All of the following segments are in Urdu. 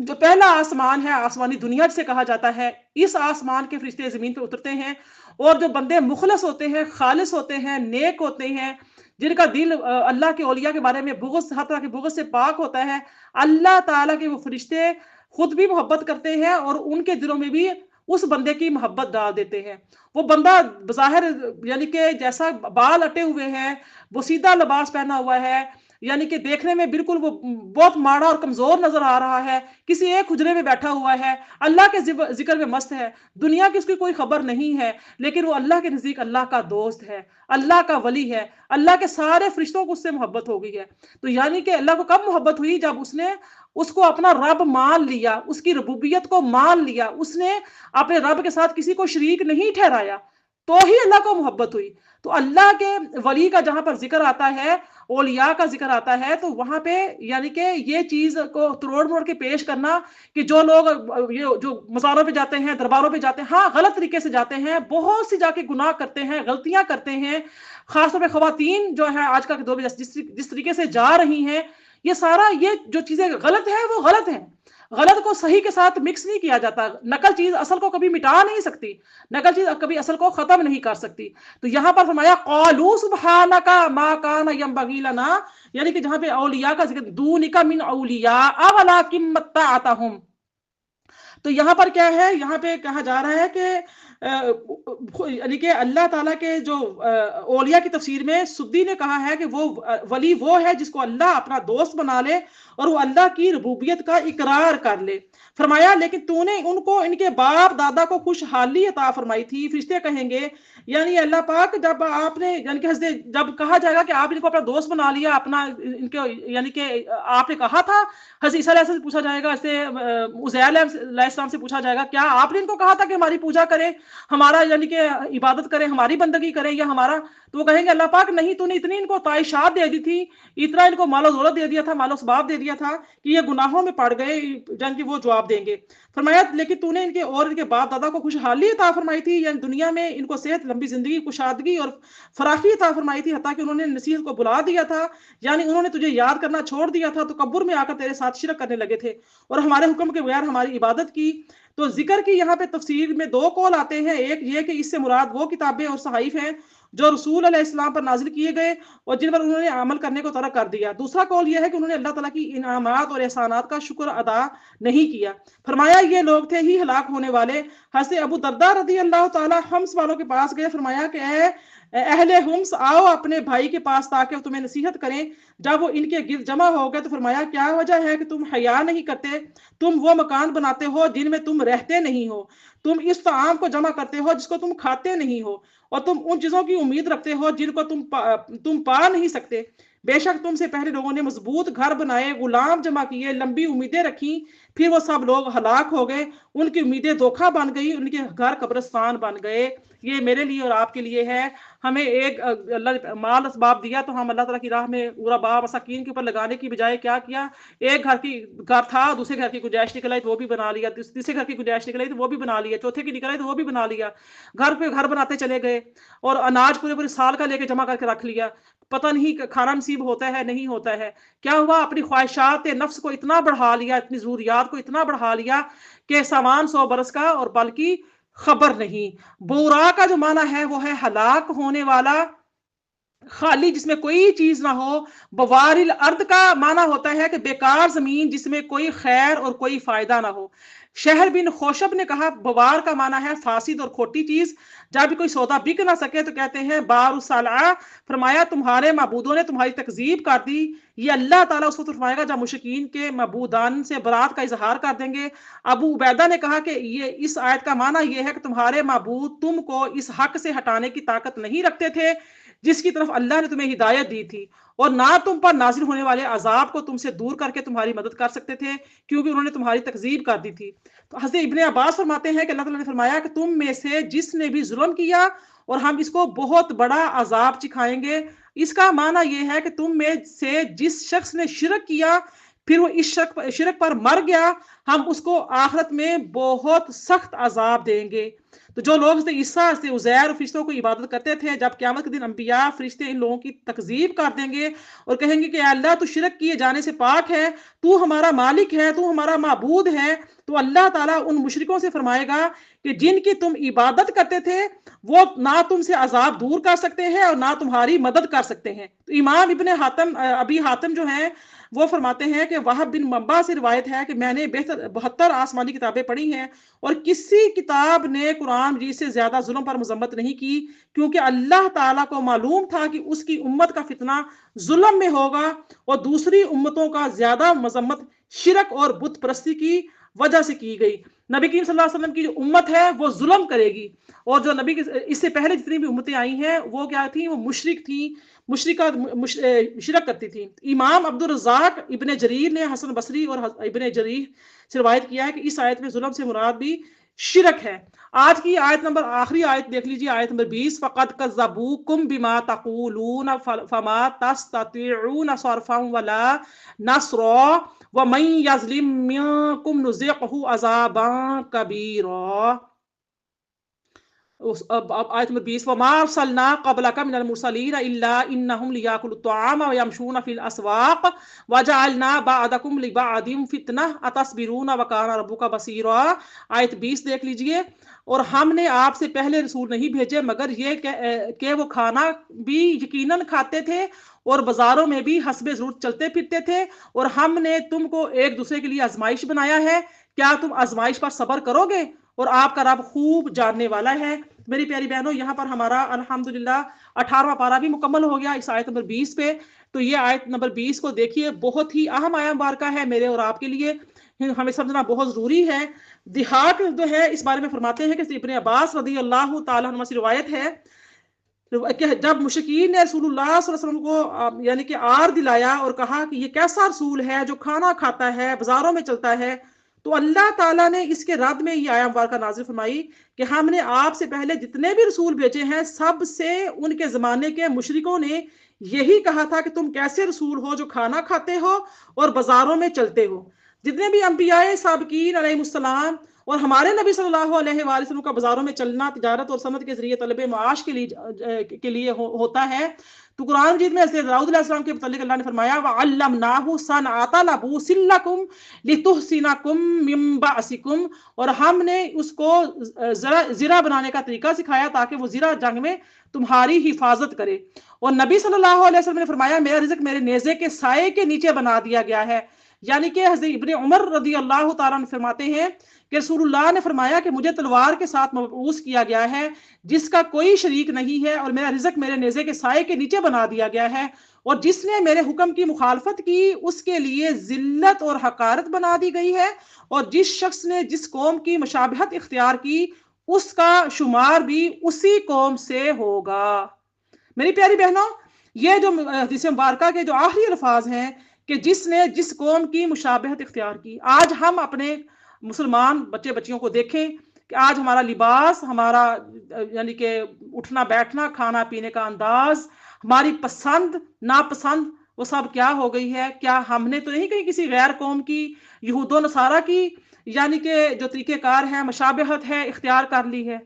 جو پہلا آسمان ہے، آسمانی دنیا جسے کہا جاتا ہے، اس آسمان کے فرشتے زمین پہ اترتے ہیں، اور جو بندے مخلص ہوتے ہیں، خالص ہوتے ہیں، نیک ہوتے ہیں، جن کا دل اللہ کے اولیاء کے بارے میں بغض، ہر طرح کے بغض سے پاک ہوتا ہے، اللہ تعالیٰ کے وہ فرشتے خود بھی محبت کرتے ہیں اور ان کے دلوں میں بھی اس بندے کی محبت ڈال دیتے ہیں۔ وہ بندہ بظاہر یعنی کہ جیسا بال اٹے ہوئے ہیں، وہ سیدھا لباس پہنا ہوا ہے، یعنی کہ دیکھنے میں بالکل وہ بہت ماڑا اور کمزور نظر آ رہا ہے، کسی ایک حجرے میں بیٹھا ہوا ہے، اللہ کے ذکر میں مست ہے، دنیا کی اس کی کوئی خبر نہیں ہے، لیکن وہ اللہ کے نزدیک اللہ کا دوست ہے، اللہ کا ولی ہے، اللہ کے سارے فرشتوں کو اس سے محبت ہو گئی ہے۔ تو یعنی کہ اللہ کو کب محبت ہوئی؟ جب اس نے اس کو اپنا رب مان لیا، اس کی ربوبیت کو مان لیا، اس نے اپنے رب کے ساتھ کسی کو شریک نہیں ٹھہرایا، تو ہی اللہ کو محبت ہوئی۔ تو اللہ کے ولی کا جہاں پر ذکر آتا ہے، اولیاء کا ذکر آتا ہے، تو وہاں پہ یعنی کہ یہ چیز کو تروڑ موڑ کے پیش کرنا کہ جو لوگ یہ جو مزاروں پہ جاتے ہیں، درباروں پہ جاتے ہیں، ہاں غلط طریقے سے جاتے ہیں، بہت سی جا کے گناہ کرتے ہیں، غلطیاں کرتے ہیں، خاص طور پہ خواتین جو ہے آج کل کے دور میں جس طریقے سے جا رہی ہیں، یہ سارا یہ جو چیزیں غلط ہے وہ غلط ہے۔ غلط کو صحیح کے ساتھ مکس نہیں کیا جاتا، نقل چیز اصل کو کبھی مٹا نہیں سکتی، نقل چیز کبھی اصل کو ختم نہیں کر سکتی۔ تو یہاں پر فرمایا قالوا سبحانک ما کان ینبغی لنا، یعنی کہ جہاں پہ اولیاء کا ذکر، دونک من اولیاء ولکن متعتہم، تو یہاں پر کیا ہے؟ یہاں پہ کہا جا رہا ہے کہ یعنی کہ اللہ تعالیٰ کے جو اولیاء کی تفسیر میں سدی نے کہا ہے کہ وہ ولی وہ ہے جس کو اللہ اپنا دوست بنا لے اور وہ اللہ کی ربوبیت کا اقرار کر لے۔ فرمایا لیکن تو نے ان کو ان کے باپ دادا کو خوشحالی عطا فرمائی تھی۔ فرشتے کہیں گے یعنی اللہ پاک جب آپ نے یعنی کہ جب کہا جائے گا کہ آپ ان کو اپنا دوست بنا لیا، اپنا ان کے یعنی کہ آپ نے کہا تھا، حضرت عیسیٰ علیہ السلام سے پوچھا جائے گا، ایسے عزیر علیہ السلام سے پوچھا جائے گا کیا آپ نے ان کو کہا تھا کہ ہماری پوجا کرے، ہمارا یعنی کہ عبادت کرے، ہماری بندگی کرے یا ہمارا؟ تو وہ کہیں گے اللہ پاک نہیں، تو نے اتنی ان کو تعیشات دے دی تھی، اتنا ان کو مال و دولت دے دیا تھا، مال و اسباب دے دیا تھا کہ یہ گناہوں میں پڑ گئے، جن کی وہ جواب دیں گے۔ فرمایا لیکن تو نے ان کے اور ان کے باپ دادا کو خوشحالی عطا فرمائی تھی، یعنی دنیا میں ان کو صحت، لمبی زندگی، کشادگی اور فراخی عطا فرمائی تھی، حتیٰ کہ انہوں نے نصیحت کو بلا دیا تھا، یعنی انہوں نے تجھے یاد کرنا چھوڑ دیا تھا، تکبر میں آ کر تیرے ساتھ شرک کرنے لگے تھے اور ہمارے حکم کے بغیر ہماری عبادت کی۔ تو ذکر کی یہاں پہ تفسیر میں دو قول آتے ہیں، ایک یہ کہ اس سے مراد وہ کتابیں اور صحائف ہیں جو رسول علیہ السلام پر نازل کیے گئے اور جن پر انہوں نے عمل کرنے کو ترک کر دیا۔ دوسرا قول یہ ہے کہ انہوں نے اللہ تعالیٰ کی انعامات اور احسانات کا شکر ادا نہیں کیا۔ فرمایا یہ لوگ تھے ہی ہلاک ہونے والے۔ حضرت ابو درداء رضی اللہ تعالیٰ حمص والوں کے پاس گئے، فرمایا کہ اے اہل حمص آؤ اپنے بھائی کے پاس تاکہ وہ تمہیں نصیحت کریں۔ جب وہ ان کے گرد جمع ہو گئے تو فرمایا کیا وجہ ہے کہ تم حیا نہیں کرتے؟ تم وہ مکان بناتے ہو جن میں تم رہتے نہیں ہو، تم اس طعام کو جمع کرتے ہو جس کو تم کھاتے نہیں ہو، اور تم ان چیزوں کی امید رکھتے ہو جن کو تم پا نہیں سکتے۔ بے شک تم سے پہلے لوگوں نے مضبوط گھر بنائے، غلام جمع کیے، لمبی امیدیں رکھی، پھر وہ سب لوگ ہلاک ہو گئے، ان کی امیدیں دھوکہ بن گئی، ان کے گھر قبرستان بن گئے۔ یہ میرے لیے اور آپ کے لیے ہے۔ ہمیں ایک اللہ نے مال اسباب دیا تو ہم اللہ تعالیٰ کی راہ میں غرباء مساکین کے اوپر لگانے کی بجائے کیا کیا؟ ایک گھر تھا، دوسرے گھر کی گنجائش نکل آئی تو وہ بھی بنا لیا، تیسرے گھر کی گنجائش نکل آئی تو وہ بھی بنا لیا، چوتھے کی نکل آئی تو وہ بھی بنا لیا، گھر پہ گھر بناتے چلے گئے اور اناج پورے سال کا لے کے جمع کر کے رکھ لیا، پتہ نہیں کھانا نصیب ہوتا ہے نہیں ہوتا ہے۔ کیا ہوا؟ اپنی خواہشات نفس کو اتنا بڑھا لیا، اپنی ضروریات کو اتنا بڑھا لیا کہ سامان 100 برس کا اور بلکہ خبر نہیں۔ بورا کا جو معنی ہے وہ ہے ہلاک ہونے والا، خالی جس میں کوئی چیز نہ ہو۔ بوار الارض کا معنی ہوتا ہے کہ بیکار زمین جس میں کوئی خیر اور کوئی فائدہ نہ ہو۔ شہر بن خوشب نے کہا بوار کا معنی ہے فاسد اور کھوٹی چیز، جب کوئی سودا بک نہ سکے تو کہتے ہیں بار الصلعہ۔ فرمایا تمہارے معبودوں نے تمہاری تکذیب کر دی۔ یہ اللہ تعالیٰ اس وقت فرمائے گا جب مشرکین کے معبودان سے برات کا اظہار کر دیں گے۔ ابو عبیدہ نے کہا کہ یہ اس آیت کا معنی یہ ہے کہ تمہارے معبود تم کو اس حق سے ہٹانے کی طاقت نہیں رکھتے تھے جس کی طرف اللہ نے تمہیں ہدایت دی تھی، اور نہ تم پر نازل ہونے والے عذاب کو تم سے دور کر کے تمہاری مدد کر سکتے تھے کیونکہ انہوں نے تمہاری تکذیب کر دی تھی۔ تو حضرت ابن عباس فرماتے ہیں کہ اللہ تعالیٰ نے فرمایا کہ تم میں سے جس نے بھی ظلم کیا اور ہم اس کو بہت بڑا عذاب چکھائیں گے۔ اس کا معنی یہ ہے کہ تم میں سے جس شخص نے شرک کیا پھر وہ اس شرک پر مر گیا، ہم اس کو آخرت میں بہت سخت عذاب دیں گے۔ تو تو جو لوگ عیسیٰ سے عزیر اور فرشتوں کو عبادت کرتے تھے، جب قیامت کے دن انبیاء فرشتے ان لوگوں کی تکذیب کر دیں گے اور کہیں گے کہ اے اللہ تو شرک کیے جانے سے پاک ہے، تو ہمارا مالک ہے، تو ہمارا معبود ہے، تو اللہ تعالیٰ ان مشرکوں سے فرمائے گا کہ جن کی تم عبادت کرتے تھے وہ نہ تم سے عذاب دور کر سکتے ہیں اور نہ تمہاری مدد کر سکتے ہیں۔ تو امام ابی حاتم جو ہیں وہ فرماتے ہیں کہ وہب بن منبع سے روایت ہے کہ میں نے 72 آسمانی کتابیں پڑھی ہیں اور کسی کتاب نے قرآن مجید سے زیادہ ظلم پر مذمت نہیں کی، کیونکہ اللہ تعالیٰ کو معلوم تھا کہ اس کی امت کا فتنہ ظلم میں ہوگا اور دوسری امتوں کا زیادہ مذمت شرک اور بت پرستی کی وجہ سے کی گئی۔ نبی کریم صلی اللہ علیہ وسلم کی جو امت ہے وہ ظلم کرے گی، اور جو نبی اس سے پہلے جتنی بھی امتیں آئی ہیں وہ کیا تھیں؟ وہ مشرک تھیں، شرک کرتی تھیں۔ امام عبدالرزاق ابن جریر نے حسن بصری اور ابن جریر سے روایت کیا ہے کہ اس آیت میں ظلم سے مراد بھی شرک ہے۔ آج کی آیت نمبر آخری آیت دیکھ لیجیے، آیت نمبر 20، فَقَدْ كَذَّبُوكُمْ بِمَا تَقُولُونَ فَمَا تَسْتَطِيعُونَ صَرْفًا وَلَا نَصْرًا وَمَن يَظْلِم مِّنكُمْ نُذِقْهُ عَذَابًا كَبِيرًا۔ اب آیت نمبر 20، وَمَا أَرْسَلْنَا قَبْلَكَ مِنَ الْمُرْسَلِينَ إِلَّا إِنَّهُمْ لِيَأْكُلُوا الطَّعَامَ وَيَمْشُونَ فِي الْأَسْوَاقِ وَجَعَلْنَا بَعْضَكُمْ لِبَعْضٍ فِتْنَةً أَتَصْبِرُونَ وَكَانَ رَبُّكَ بَصِيرًا۔ آیت 20 دیکھ لیجئے، اور ہم نے آپ سے پہلے رسول نہیں بھیجے مگر یہ کہ وہ کھانا بھی یقیناً کھاتے تھے اور بازاروں میں بھی حسب ضرورت چلتے پھرتے تھے، اور ہم نے تم کو ایک دوسرے کے لیے آزمائش بنایا ہے، کیا تم آزمائش پر صبر کرو گے؟ اور آپ کا رب خوب جاننے والا ہے۔ میری پیاری بہنوں، یہاں پر ہمارا الحمدللہ 18واں پارہ بھی مکمل ہو گیا اس آیت نمبر 20 پہ۔ تو یہ آیت نمبر 20 کو دیکھیے، بہت ہی اہم آیت مبارکہ ہے میرے اور آپ کے لیے، ہمیں سمجھنا بہت ضروری ہے۔ دیہات جو ہے اس بارے میں فرماتے ہیں کہ ابن عباس رضی اللہ تعالیٰ عنہ سے روایت ہے کہ جب مشرکین نے رسول اللہ صلی اللہ علیہ وسلم کو یعنی کہ آر دلایا اور کہا کہ یہ کیسا رسول ہے جو کھانا کھاتا ہے، بازاروں میں چلتا ہے، تو اللہ تعالیٰ نے اس کے رد میں یہ آیت مبارکہ نازل فرمائی کہ ہم نے آپ سے پہلے جتنے بھی رسول بھیجے ہیں سب سے ان کے زمانے کے مشرکوں نے یہی کہا تھا کہ تم کیسے رسول ہو جو کھانا کھاتے ہو اور بازاروں میں چلتے ہو۔ جتنے بھی انبیاء سابقین علیہ السلام اور ہمارے نبی صلی اللہ علیہ وآلہ وسلم کا بازاروں میں چلنا تجارت اور صنعت کے ذریعے طلب معاش کے لیے ہوتا ہے، تو قرآن مجید میں حضرت داؤد علیہ السلام کے متعلق اللہ نے فرمایا وَعَلَّمْنَاهُ صَنْعَةَ لَبُوسٍ لَكُمْ لِتُحْصِنَكُمْ مِنْ بَأْسِكُمْ، اور ہم نے اس کو زرہ بنانے کا طریقہ سکھایا تاکہ وہ زرہ جنگ میں تمہاری حفاظت کرے۔ اور نبی صلی اللہ علیہ وسلم نے فرمایا میرا رزق میرے نیزے کے سائے کے نیچے بنا دیا گیا ہے، یعنی کہ حضرت ابن عمر رضی اللہ تعالیٰ عنہ فرماتے ہیں کہ رسول اللہ نے فرمایا کہ مجھے تلوار کے ساتھ مبعوث کیا گیا ہے جس کا کوئی شریک نہیں ہے، اور میرا رزق میرے نیزے کے سائے کے نیچے بنا دیا گیا ہے، اور جس نے میرے حکم کی مخالفت کی اس کے لیے ذلت اور حقارت بنا دی گئی ہے، اور جس شخص نے جس قوم کی مشابہت اختیار کی اس کا شمار بھی اسی قوم سے ہوگا۔ میری پیاری بہنوں، یہ جو حدیث مبارکہ کے جو آخری الفاظ ہیں کہ جس نے جس قوم کی مشابہت اختیار کی، آج ہم اپنے مسلمان بچے بچیوں کو دیکھیں کہ آج ہمارا لباس، ہمارا یعنی کہ اٹھنا بیٹھنا، کھانا پینے کا انداز، ہماری پسند ناپسند وہ سب کیا ہو گئی ہے؟ کیا ہم نے تو نہیں کہیں کسی غیر قوم کی، یہود و نصارہ کی یعنی کہ جو طریقہ کار ہے، مشابہت ہے، اختیار کر لی ہے؟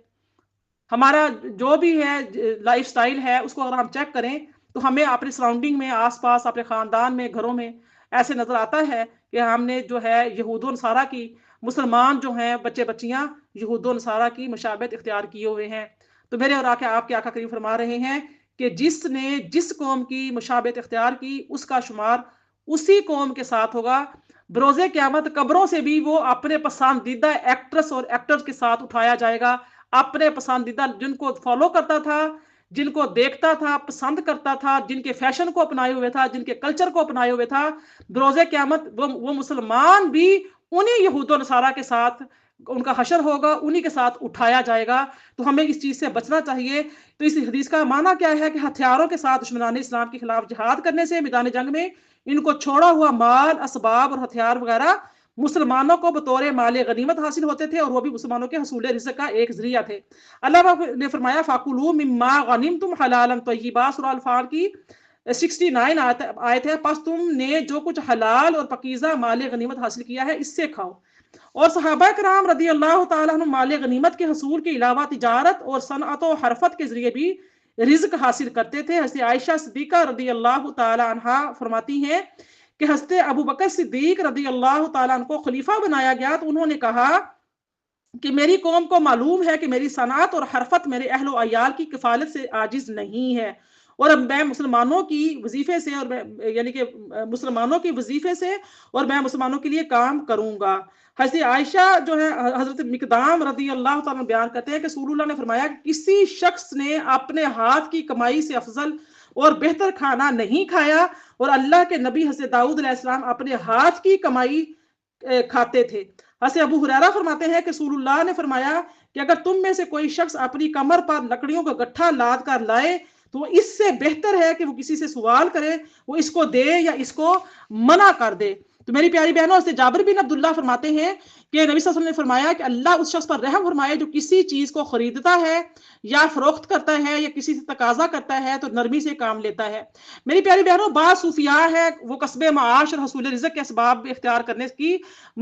ہمارا جو بھی ہے لائف سٹائل ہے اس کو اگر ہم چیک کریں تو ہمیں اپنے سراؤنڈنگ میں، آس پاس، اپنے خاندان میں، گھروں میں ایسے نظر آتا ہے کہ ہم نے جو ہے یہود و نصارہ کی، مسلمان جو ہیں بچے بچیاں یہود و نصارہ کی مشابہت اختیار کیے ہوئے ہیں۔ تو میرے اور آپ کے آقا کریم فرما رہے ہیں کہ جس نے جس قوم کی مشابہت اختیار کی اس کا شمار اسی قوم کے ساتھ ہوگا۔ بروز قیامت قبروں سے بھی وہ اپنے پسندیدہ ایکٹرس اور ایکٹر کے ساتھ اٹھایا جائے گا، اپنے پسندیدہ جن کو فالو کرتا تھا، جن کو دیکھتا تھا، پسند کرتا تھا، جن کے فیشن کو اپنائے ہوئے تھا، جن کے کلچر کو اپنائے ہوئے تھا، بروز قیامت وہ مسلمان بھی انہی یہود و نصارہ کے ساتھ ان کا حشر ہوگا، انہی کے ساتھ اٹھایا جائے گا۔ تو ہمیں اس چیز سے بچنا چاہیے۔ تو اس حدیث کا معنی کیا ہے کہ ہتھیاروں کے ساتھ دشمنان اسلام کے خلاف جہاد کرنے سے میدان جنگ میں ان کو چھوڑا ہوا مال، اسباب اور ہتھیار وغیرہ مسلمانوں کو بطور مال غنیمت حاصل ہوتے تھے، اور وہ بھی مسلمانوں کے حصول رزق کا ایک ذریعہ تھے۔ اللہ نے فرمایا فَكُلُوا مِمَّا غَنِمْتُمْ حَلَالًا طَيِّبًا، سورہ الانفال کی 69 آیت ہے، پس تم نے جو کچھ حلال اور پاکیزہ مال غنیمت حاصل کیا ہے اس سے کھاؤ۔ اور صحابہ کرام رضی اللہ تعالیٰ عنہ مال غنیمت کے حصول کے علاوہ تجارت اور صنعت و حرفت کے ذریعے بھی رزق حاصل کرتے تھے۔ حضرت عائشہ صدیقہ رضی اللہ تعالیٰ عنہا فرماتی ہیں کہ حضرت ابو بکر صدیق رضی اللہ تعالیٰ عنہ کو خلیفہ بنایا گیا تو انہوں نے کہا کہ میری قوم کو معلوم ہے کہ میری صنعت اور حرفت میرے اہل و عیال کی کفالت سے عاجز نہیں ہے، اور اب میں مسلمانوں کی وظیفے سے اور یعنی کہ مسلمانوں کی وظیفے سے اور میں مسلمانوں کے لیے کام کروں گا۔ حضرت عائشہ جو ہے حضرت مقدام رضی اللہ تعالیٰ بیان کرتے ہیں کہ رسول اللہ نے فرمایا کہ کسی شخص نے اپنے ہاتھ کی کمائی سے افضل اور بہتر کھانا نہیں کھایا، اور اللہ کے نبی حضرت داؤد علیہ السلام اپنے ہاتھ کی کمائی کھاتے تھے۔ حضرت ابو ہریرہ فرماتے ہیں کہ رسول اللہ نے فرمایا کہ اگر تم میں سے کوئی شخص اپنی کمر پر لکڑیوں کا گٹھا لاد کر لائے تو اس سے بہتر ہے کہ وہ کسی سے سوال کرے، وہ اس کو دے یا اس کو منع کر دے۔ تو میری پیاری بہنوں، حضرت جابر بن عبداللہ فرماتے ہیں کہ نبی صلی اللہ علیہ وسلم نے فرمایا کہ اللہ اس شخص پر رحم فرمائے جو کسی چیز کو خریدتا ہے یا فروخت کرتا ہے یا کسی سے تقاضا کرتا ہے تو نرمی سے کام لیتا ہے۔ میری پیاری بہنوں، بعض صوفیاء ہے وہ کسب معاش اور حصول رزق کے اسباب اختیار کرنے کی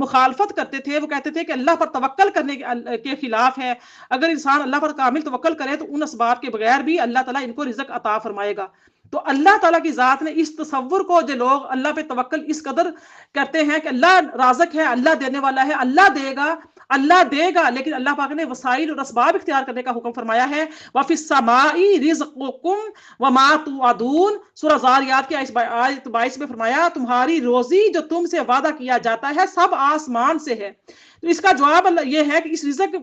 مخالفت کرتے تھے۔ وہ کہتے تھے کہ اللہ پر توکل کرنے کے خلاف ہے، اگر انسان اللہ پر کامل توکل کرے تو ان اسباب کے بغیر بھی اللہ تعالیٰ ان کو رزق عطا فرمائے گا۔ تو اللہ تعالیٰ کی ذات نے اس تصور کو جو لوگ اللہ پہ توکل اس قدر کرتے ہیں کہ اللہ رازق ہے، اللہ دینے والا ہے، اللہ دے گا، لیکن اللہ پاک نے وسائل اور اسباب اختیار کرنے کا حکم فرمایا ہے۔ وَفِي السَّمَاءِ رِزْقُكُمْ وَمَا تُوعَدُونَ، سورہ زاریات کی آیت 22 میں فرمایا تمہاری روزی جو تم سے وعدہ کیا جاتا ہے سب آسمان سے ہے۔ تو اس کا جواب یہ ہے کہ اس رزق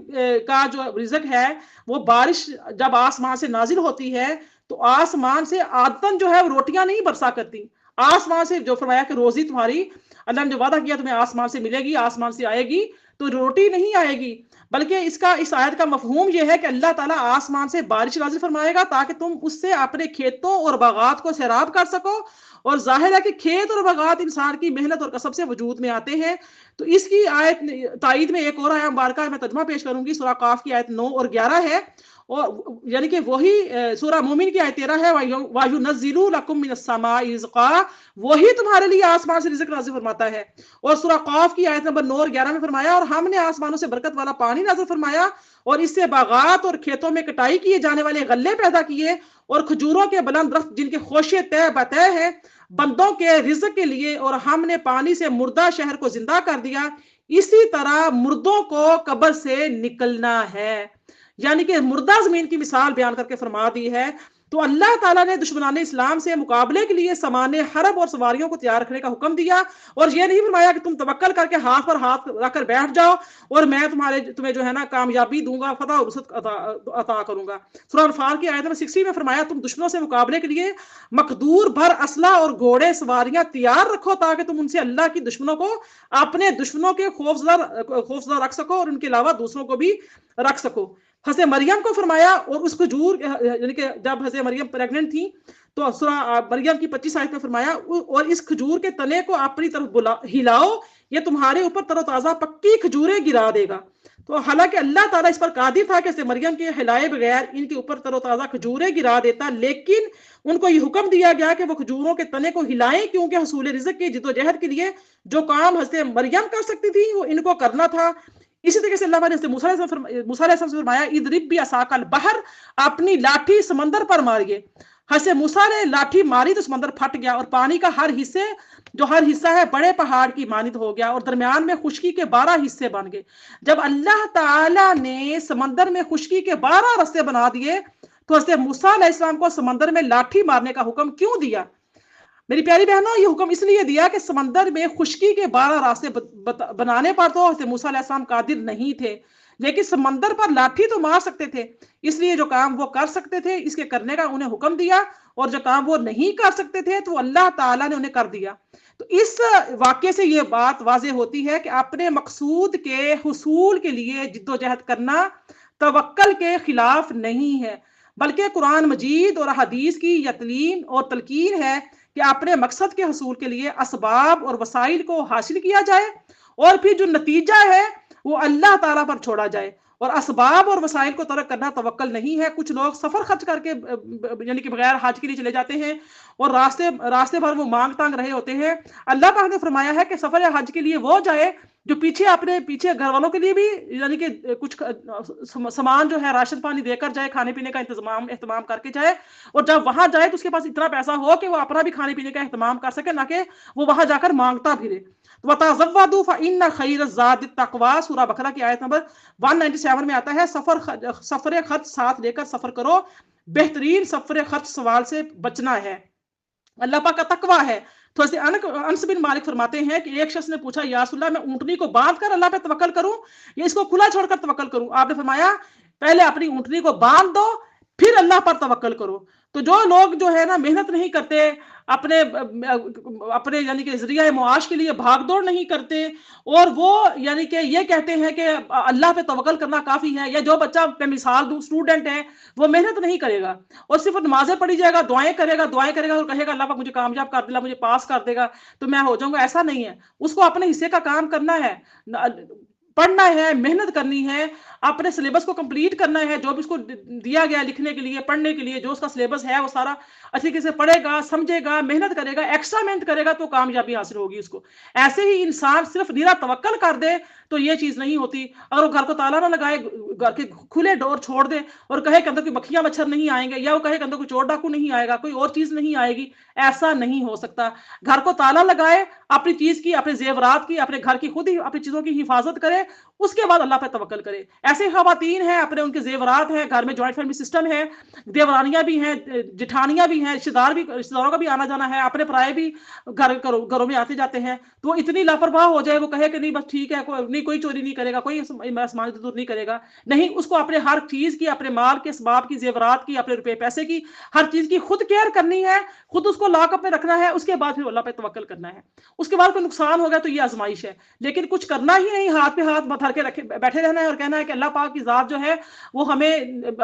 کا جو رزق ہے وہ بارش جب آسمان سے نازل ہوتی ہے تو آسمان سے عادتاً جو ہے وہ روٹیاں نہیں برسا کرتی، آسمان سے جو فرمایا کہ روزی تمہاری اللہ نے جو وعدہ کیا تمہیں آسمان سے ملے گی، آسمان سے آئے گی، تو روٹی نہیں آئے گی، بلکہ اس آیت کا مفہوم یہ ہے کہ اللہ تعالیٰ آسمان سے بارش نازل فرمائے گا تاکہ تم اس سے اپنے کھیتوں اور باغات کو سیراب کر سکو، اور ظاہر ہے کہ کھیت اور باغات انسان کی محنت اور کسب سے وجود میں آتے ہیں۔ تو اس کی آیت تائید میں ایک اور آیت مبارکہ میں ترجمہ پیش کروں گی، سورہ قاف کی آیت 9 اور 11 ہے، اور یعنی کہ وہی سورہ مومن کی آیت 13 ہے، وَيُنَزِّلُ لَكُم مِّنَ السَّمَاءِ رِزْقًا، وہی تمہارے لیے آسمان سے رزق نازل فرماتا ہے۔ اور سورہ قاف کی آیت نمبر 9 اور 11 میں فرمایا اور ہم نے آسمانوں سے برکت والا پانی نازل فرمایا اور اس سے باغات اور کھیتوں میں کٹائی کیے جانے والے غلے پیدا کیے اور کھجوروں کے بلند درخت جن کے خوشے طے بطے ہیں بندوں کے رزق کے لیے، اور ہم نے پانی سے مردہ شہر کو زندہ کر دیا، اسی طرح مردوں کو قبر سے نکلنا ہے۔ یعنی کہ مردہ زمین کی مثال بیان کر کے فرما دی ہے۔ تو اللہ تعالیٰ نے دشمنان اسلام سے مقابلے کے لیے سامان حرب اور سواریوں کو تیار رکھنے کا حکم دیا، اور یہ نہیں فرمایا کہ تم توکل کر کے ہاتھ پر ہاتھ رکھ کر بیٹھ جاؤ اور میں تمہیں جو ہے نا کامیابی دوں گا، فتح اور وسعت عطا کروں گا۔ سورہ انفال کی آیت نمبر 60 میں فرمایا تم دشمنوں سے مقابلے کے لیے مقدور بھر اسلحہ اور گھوڑے سواریاں تیار رکھو تاکہ تم ان سے اللہ کی دشمنوں کو اپنے دشمنوں کے خوفزدہ رکھ سکو اور ان کے علاوہ دوسروں کو بھی رکھ سکو۔ حضرت مریم کو فرمایا اور اس کھجور یعنی کہ جب حضرت مریم پریگننٹ تھی تو سورہ مریم کی 25 آیت میں فرمایا اور اس کھجور کے تنے کو اپنی طرف ہلاؤ، یہ تمہارے اوپر تر و تازہ پکی کھجوریں گرا دے گا۔ تو حالانکہ اللہ تعالیٰ اس پر قادر تھا کہ حضرت مریم کے ہلائے بغیر ان کے اوپر تر و تازہ کھجوریں گرا دیتا، لیکن ان کو یہ حکم دیا گیا کہ وہ کھجوروں کے تنے کو ہلائیں، کیونکہ حصول رزق کی جدوجہد کے لیے جو کام حضرت مریم کر سکتی تھی وہ ان کو کرنا تھا۔ اسی طریقے سے اللہ نے موسیٰ علیہ السلام سے فرمایا اضرب بعصاک البحر، اپنی لاٹھی سمندر پر ماریے۔ حضرت موسیٰ نے لاٹھی ماری تو سمندر پھٹ گیا اور پانی کا ہر حصہ ہے بڑے پہاڑ کی مانند ہو گیا اور درمیان میں خشکی کے 12 حصے بن گئے۔ جب اللہ تعالیٰ نے سمندر میں خشکی کے 12 راستے بنا دیے تو حضرت موسیٰ علیہ السلام کو سمندر میں لاٹھی مارنے کا حکم کیوں دیا؟ میری پیاری بہنوں، یہ حکم اس لیے دیا کہ سمندر میں خشکی کے 12 راستے بنانے پر تو حضرت موسیٰ علیہ السلام قادر نہیں تھے، لیکن سمندر پر لاٹھی تو مار سکتے تھے، اس لیے جو کام وہ کر سکتے تھے اس کے کرنے کا انہیں حکم دیا، اور جو کام وہ نہیں کر سکتے تھے تو اللہ تعالیٰ نے انہیں کر دیا۔ تو اس واقعے سے یہ بات واضح ہوتی ہے کہ اپنے مقصود کے حصول کے لیے جد و جہد کرنا توکل کے خلاف نہیں ہے، بلکہ قرآن مجید اور حدیث کی یہ تعلیم اور تلقین ہے کہ اپنے مقصد کے حصول کے لیے اسباب اور وسائل کو حاصل کیا جائے اور پھر جو نتیجہ ہے وہ اللہ تعالیٰ پر چھوڑا جائے، اور اسباب اور وسائل کو ترک کرنا توکل نہیں ہے۔ کچھ لوگ سفر خرچ کر کے یعنی کہ بغیر حج کے لیے چلے جاتے ہیں اور راستے بھر وہ مانگ تانگ رہے ہوتے ہیں۔ اللہ پاک نے فرمایا ہے کہ سفر حج کے لیے وہ جائے جو پیچھے اپنے پیچھے گھر والوں کے لیے بھی یعنی کہ کچھ سامان جو ہے راشن پانی دے کر جائے, کھانے پینے کا اہتمام کر کے جائے, اور جب وہاں جائے تو اس کے پاس اتنا پیسہ ہو کہ وہ اپنا بھی کھانے پینے کا اہتمام کر سکے, نہ کہ وہ وہاں جا کر مانگتا پھرے. وَتَزَوَّدُوا فَإِنَّ خَيْرَ الزَّادِ التَّقْوَىٰ, سورہ بقرہ کی آیت نمبر 197 میں آتا ہے سفر خرچ ساتھ لے کر سفر کرو, بہترین سفر خرچ سوال سے بچنا ہے, اللہ پاک کا تقویٰ ہے. تو انس بن مالک فرماتے ہیں کہ ایک شخص نے پوچھا یا رسول اللہ, میں اونٹنی کو باندھ کر اللہ پہ توکل کروں یا اس کو کھلا چھوڑ کر توکل کروں؟ آپ نے فرمایا پہلے اپنی اونٹنی کو باندھ دو پھر اللہ پر توکل کرو. تو جو لوگ جو ہے نا محنت نہیں کرتے, اپنے یعنی کہ ذریعہ معاش کے لیے بھاگ دوڑ نہیں کرتے, اور وہ یعنی کہ یہ کہتے ہیں کہ اللہ پہ توکل کرنا کافی ہے, یا جو بچہ میں مثال دوں اسٹوڈنٹ ہے وہ محنت نہیں کرے گا اور صرف نمازیں پڑھی جائے گا, دعائیں کرے گا اور کہے گا اللہ پاک مجھے کامیاب کر دے, مجھے پاس کر دے گا تو میں ہو جاؤں گا, ایسا نہیں ہے. اس کو اپنے حصے کا کام کرنا ہے, پڑھنا ہے, محنت کرنی ہے, اپنے سلیبس کو کمپلیٹ کرنا ہے, جو بھی اس کو دیا گیا لکھنے کے لیے پڑھنے کے لیے جو اس کا سلیبس ہے وہ سارا اچھی طریقے سے پڑھے گا, سمجھے گا, محنت کرے گا, ایکسٹرا محنت کرے گا تو کامیابی حاصل ہوگی اس کو. ایسے ہی انسان صرف نیرا توکل کر دے تو یہ چیز نہیں ہوتی. اگر وہ گھر کو تالا نہ لگائے, گھر کے کھلے ڈور چھوڑ دے اور کہے کہ اندر کوئی مکھیاں مچھر نہیں آئیں گے, یا وہ کہے کہ اندر کوئی چور ڈاکو نہیں آئے گا, کوئی اور چیز نہیں آئے گی, ایسا نہیں ہو سکتا. گھر کو تالا لگائے, اپنی چیز کی, اپنے زیورات کی, اپنے گھر کی خود ہی اپنی چیزوں کی حفاظت کرے, اس کے بعد اللہ پہ توکل کرے. ایسے خواتین ہیں, اپنے ان کے زیورات ہیں, گھر میں جوائنٹ فیملی سسٹم ہے, دیورانیاں بھی ہیں, جٹھانیاں بھی ہیں, رشتہ داروں کا بھی آنا جانا ہے, اپنے پرائے بھی گھروں میں آتے جاتے ہیں, تو اتنی لاپرواہ ہو جائے وہ کہے کہ نہیں بس ٹھیک ہے, کوئی چوری نہیں کرے گا, کوئی آسمانی دور نہیں کرے گا. نہیں, اس کو اپنے ہر چیز کی, اپنے مال کے اسباب کی, زیورات کی, اپنے روپے پیسے کی, ہر چیز کی خود کیئر کرنی ہے, خود اس کو لاک اپ میں رکھنا ہے, اس کے بعد پھر اللہ پہ توکل کرنا ہے. اس کے بعد کوئی نقصان ہو گیا تو یہ آزمائش ہے, لیکن کچھ کرنا ہی نہیں, ہاتھ پہ ہاتھ دھر کے بیٹھے رہنا ہے اور کہنا ہے کہ اللہ پاک کی ذات جو ہے وہ ہمیں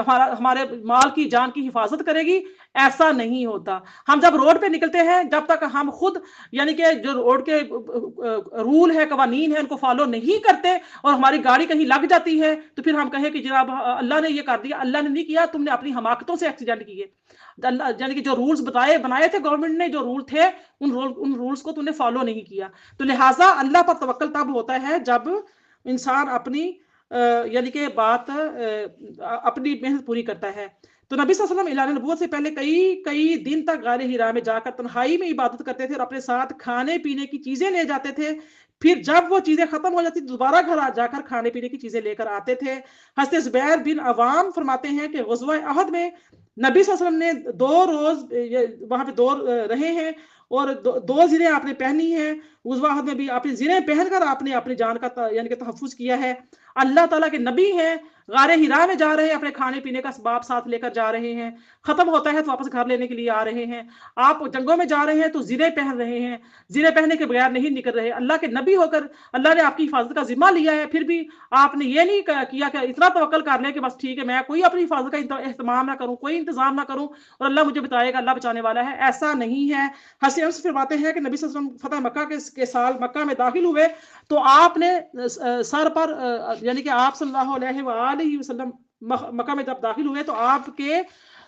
ہمارے مال کی, جان کی حفاظت کرے گی. ایسا نہیں ہوتا. ہم جب روڈ پہ نکلتے ہیں, جب تک ہم خود یعنی کہ جو روڈ کے رول ہے, قوانین ہیں, ان کو فالو نہیں کرتے اور ہماری گاڑی کہیں لگ جاتی ہے تو پھر ہم کہیں کہ جناب اللہ نے یہ کر دیا. اللہ نے نہیں کیا, تم نے اپنی حماقتوں سے ایکسیڈنٹ کیے. یعنی کہ جو رولز بنائے تھے گورنمنٹ نے, جو رول تھے ان رولز کو تم نے فالو نہیں کیا. تو لہٰذا اللہ پر توکل تب ہوتا ہے جب انسان اپنی یعنی کہ اپنی محنت پوری کرتا ہے. تو نبی صلی اللہ علیہ وسلم اعلان نبوت سے پہلے کئی دن تک غار حرا میں جا کر تنہائی میں عبادت کرتے تھے اور اپنے ساتھ کھانے پینے کی چیزیں لے جاتے تھے. پھر جب وہ چیزیں ختم ہو جاتی دوبارہ گھر جا کر کھانے پینے کی چیزیں لے کر آتے تھے. حضرت زبیر بن عوام فرماتے ہیں کہ غزوہ احد میں نبی صلی اللہ علیہ وسلم نے 2 روز وہاں پہ رہے ہیں اور 2 زریں آپ نے پہنی ہیں. غزوہ احد میں بھی آپ نے زریں پہن کر آپ نے اپنی جان کا یعنی کہ تحفظ کیا ہے. اللہ تعالیٰ کے نبی ہیں, غار حرا میں جا رہے ہیں, اپنے کھانے پینے کا اسباب ساتھ لے کر جا رہے ہیں, ختم ہوتا ہے تو واپس گھر لینے کے لیے آ رہے ہیں. آپ جنگوں میں جا رہے ہیں تو زریں پہن رہے ہیں, زریں پہننے کے بغیر نہیں نکل رہے. اللہ کے نبی ہو کر اللہ نے آپ کی حفاظت کا ذمہ لیا ہے, پھر بھی آپ نے یہ نہیں کیا کہ اتنا توکل کر لیں کہ بس ٹھیک ہے میں کوئی اپنی حفاظت کا اہتمام نہ کروں, کوئی انتظام نہ کروں اور اللہ مجھے بتائے گا, اللہ بچانے والا ہے. ایسا نہیں ہے. حضرت انس فرماتے ہیں کہ نبی صلی اللہ علیہ وسلم فتح مکہ کے سال مکہ میں داخل ہوئے تو آپ نے سر پر یعنی کہ آپ صلی اللہ علیہ وآلہ وسلم مکہ میں جب داخل ہوئے تو آپ کے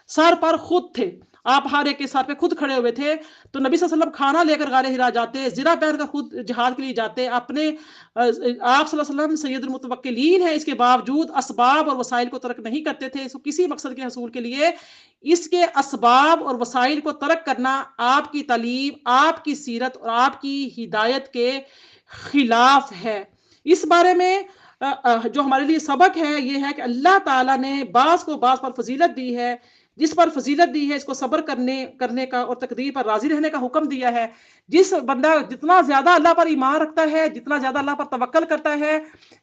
سر پر خود تھے, آپ ہر ایک کے سر پہ خود کھڑے ہوئے تھے. تو نبی صلی اللہ علیہ وسلم کھانا لے کر غار حرا جاتے, زرہ پہن کر خود جہاد کے لیے جاتے. اپنے آپ صلی اللہ علیہ وسلم سید المتوکلین ہیں, اس کے باوجود اسباب اور وسائل کو ترک نہیں کرتے تھے. اس کو کسی مقصد کے حصول کے لیے اس کے اسباب اور وسائل کو ترک کرنا آپ کی تعلیم, آپ کی سیرت اور آپ کی ہدایت کے خلاف ہے. اس بارے میں جو ہمارے لیے سبق ہے یہ ہے کہ اللہ تعالیٰ نے بعض کو بعض پر فضیلت دی ہے, جس پر فضیلت دی ہے اس کو صبر کرنے کا اور تقدیر پر راضی رہنے کا حکم دیا ہے. جس بندہ جتنا زیادہ اللہ پر ایمان رکھتا ہے, جتنا زیادہ اللہ پر توکل کرتا ہے,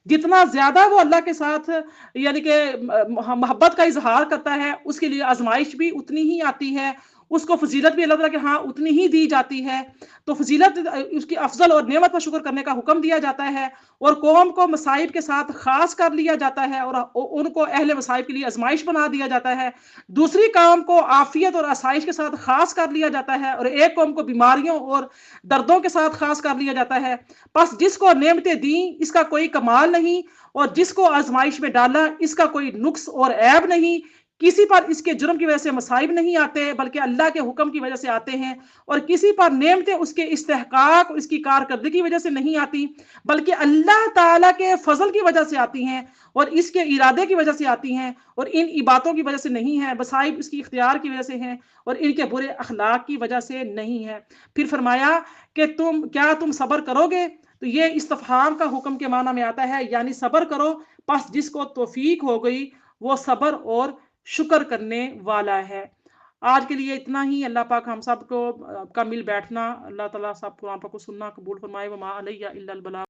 جتنا زیادہ وہ اللہ کے ساتھ یعنی کہ محبت کا اظہار کرتا ہے, اس کے لیے آزمائش بھی اتنی ہی آتی ہے, اس کو فضیلت بھی اللہ تعالیٰ کے ہاں اتنی ہی دی جاتی ہے. تو فضیلت اس کی افضل اور نعمت پر شکر کرنے کا حکم دیا جاتا ہے اور قوم کو مصائب کے ساتھ خاص کر لیا جاتا ہے اور ان کو اہل مصائب کے لیے آزمائش بنا دیا جاتا ہے. دوسری قوم کو عافیت اور آسائش کے ساتھ خاص کر لیا جاتا ہے اور ایک قوم کو بیماریوں اور دردوں کے ساتھ خاص کر لیا جاتا ہے. بس جس کو نعمتیں دیں اس کا کوئی کمال نہیں اور جس کو آزمائش میں ڈالا اس کا کوئی نقص اور عیب نہیں, کسی پر اس کے جرم کی وجہ سے مصائب نہیں آتے بلکہ اللہ کے حکم کی وجہ سے آتے ہیں، اور کسی پر نعمتیں اس کے استحقاق اور اس کی کارکردگی کی وجہ سے نہیں آتی بلکہ اللہ تعالیٰ کے فضل کی وجہ سے آتی ہیں اور اس کے ارادے کی وجہ سے آتی ہیں، اور ان عبادتوں کی وجہ سے نہیں ہے، مصائب اس کی اختیار کی وجہ سے ہیں اور ان کے برے اخلاق کی وجہ سے نہیں ہے۔ پھر فرمایا کہ کیا تم صبر کرو گے؟ تو یہ استفہام کا حکم کے معنی میں آتا ہے، یعنی صبر کرو، پس جس کو توفیق ہو گئی وہ صبر اور شکر کرنے والا ہے۔ آج کے لیے اتنا ہی۔ اللہ پاک ہم سب کو کا مل بیٹھنا، اللہ تعالیٰ سب قرآن پاک کو سننا قبول فرمائے۔ وما علیہ الا البلاغ۔